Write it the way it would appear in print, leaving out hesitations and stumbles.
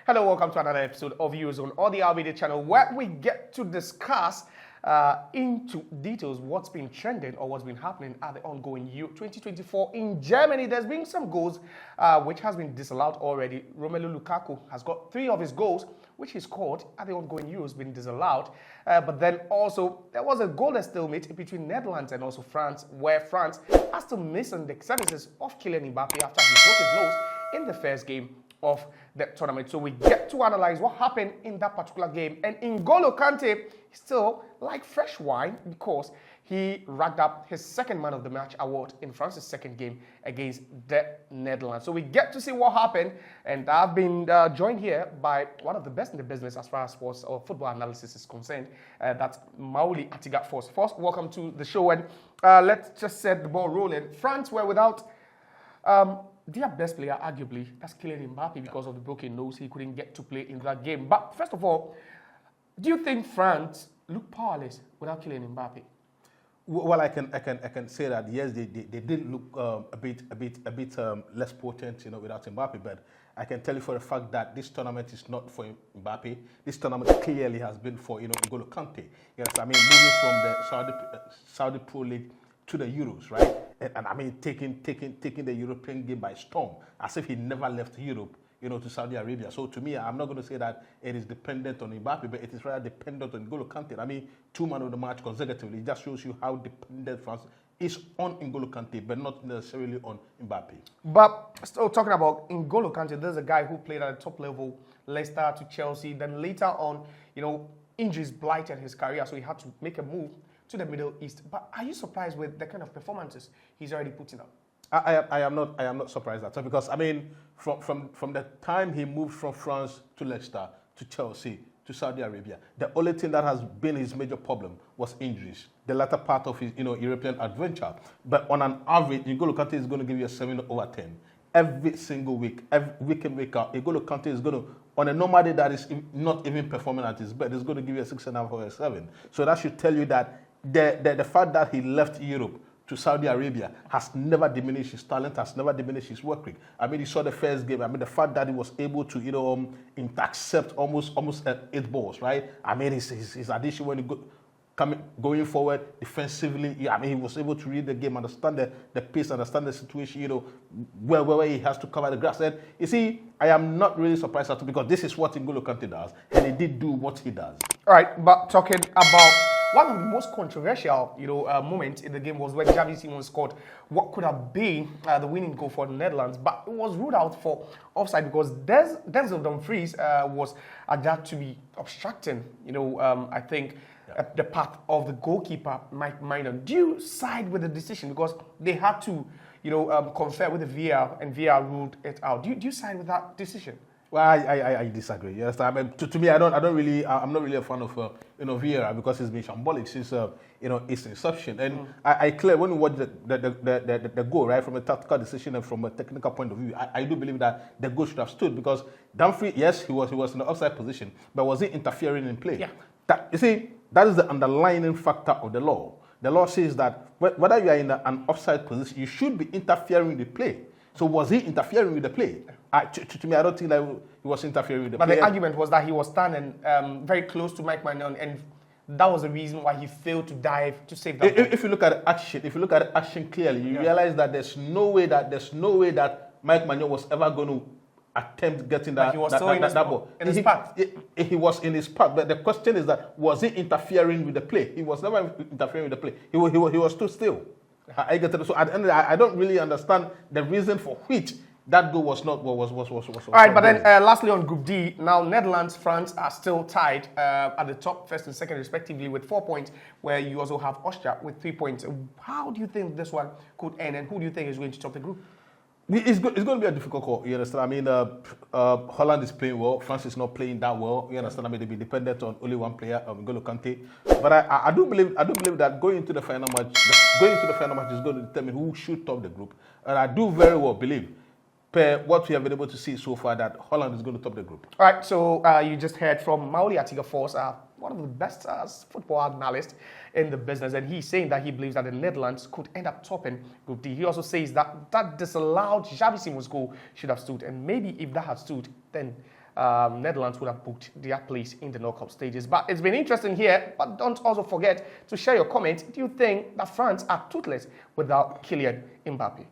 Hello, welcome to another episode of Eurozone on the RBD channel, where we get to discuss into details what's been trending or what's been happening at the ongoing Euro 2024 in Germany. There's been some goals which has been disallowed already. Romelu Lukaku has got 3 of his goals which he scored at the ongoing Euros been disallowed. But then also there was a goalless stalemate between Netherlands and also France, where France has to miss on the services of Kylian Mbappé after he broke his nose in the first game of the tournament. So we get to analyze what happened in that particular game. And N'Golo Kanté is still like fresh wine because he racked up his second man of the match award in France's second game against the Netherlands. So we get to see what happened. And I've been joined here by one of the best in the business as far as sports or football analysis is concerned. That's Mai Atafo. First, welcome to the show. And let's just set the ball rolling. France were without their best player, arguably, that's Kylian Mbappé, because of the broken nose. He couldn't get to play in that game. But first of all, do you think France looked powerless without Kylian Mbappé? Well, I can say that yes, they did look a bit less potent, without Mbappé. But I can tell you for a fact that this tournament is not for Mbappé. This tournament clearly has been for N'Golo Kanté. Yes, I mean moving from the Saudi Pro League to the Euros, right? And I mean taking the European game by storm, as if he never left Europe, to Saudi Arabia. So to me, I'm not going to say that it is dependent on Mbappé, but it is rather dependent on N'Golo Kanté. I mean, 2 man of the match consecutively. It just shows you how dependent France is on N'Golo Kanté, but not necessarily on Mbappé. But still talking about N'Golo Kanté, there's a guy who played at the top level, Leicester to Chelsea. Then later on, injuries blighted his career, so he had to make a move to the Middle East. But are you surprised with the kind of performances he's already putting up? I am not surprised at all, because I mean from the time he moved from France to Leicester to Chelsea to Saudi Arabia, the only thing that has been his major problem was injuries. The latter part of his European adventure. But on an average, N'Golo Kanté is going to give you a 7 over 10 every single week, every week in, week out. N'Golo Kanté is going to, on a normal day that is not even performing at his best, is going to give you a 6.5 or a 7. So that should tell you that the fact that he left Europe to Saudi Arabia has never diminished his talent, has never diminished his work rate. I mean, you saw the first game. I mean, the fact that he was able to, intercept almost 8 balls, right? I mean, his addition when he going forward defensively. I mean, he was able to read the game, understand the pace, understand the situation, where he has to cover the grass. And you see, I am not really surprised at all, because this is what N'Golo Kanté does, and he did do what he does. All right, but talking about one of the most controversial, moments in the game was when Xavi Simons scored what could have been the winning goal for the Netherlands, but it was ruled out for offside because Denzel Dumfries was adjudged to be obstructing, I think, the path of the goalkeeper, Mike Minor. Do you side with the decision because they had to, confer with the VAR and VAR ruled it out? Do you side with that decision? Well, I disagree. Yes, I mean, to me, I'm not really a fan of VAR, because it's been shambolic since its inception. And I clear when we watch the goal, right, from a tactical decision and from a technical point of view, I do believe that the goal should have stood, because Dumfries, yes, he was in the offside position, but was he interfering in play? Yeah. You see, that is the underlying factor of the law. The law says that whether you are in an offside position, you should be interfering with the play. So was he interfering with the play? To me, I don't think that he was interfering with the play. But the argument was that he was standing very close to Mike Maignan, and that was the reason why he failed to dive to save that ball. If you look at the action clearly, you realize that there's no way that Mike Maignan was ever going to attempt getting that ball. In his path. He was in his path. But the question is that, was he interfering with the play? He was never interfering with the play. He was too still. So at the end of the day, I don't really understand the reason for which that goal was not was. All right, but then lastly on Group D, now Netherlands, France are still tied at the top, first and second respectively, with 4 points, where you also have Austria with 3 points. How do you think this one could end, and who do you think is going to top the group? It's going to be a difficult call, you understand? I mean, Holland is playing well. France is not playing that well. You understand? I mean, they'll be dependent on only one player, N'Golo Kanté. But I do believe that going into the final match is going to determine who should top the group. And I do very well believe, per what we have been able to see so far, that Holland is going to top the group. All right, so you just heard from Mai Atafo, one of the best football analysts in the business, and he's saying that he believes that the Netherlands could end up topping Group D. He also says that that disallowed Xavi Simons goal should have stood, and maybe if that had stood, then Netherlands would have booked their place in the knockout stages. But it's been interesting here, but don't also forget to share your comments. Do you think that France are toothless without Kylian Mbappé?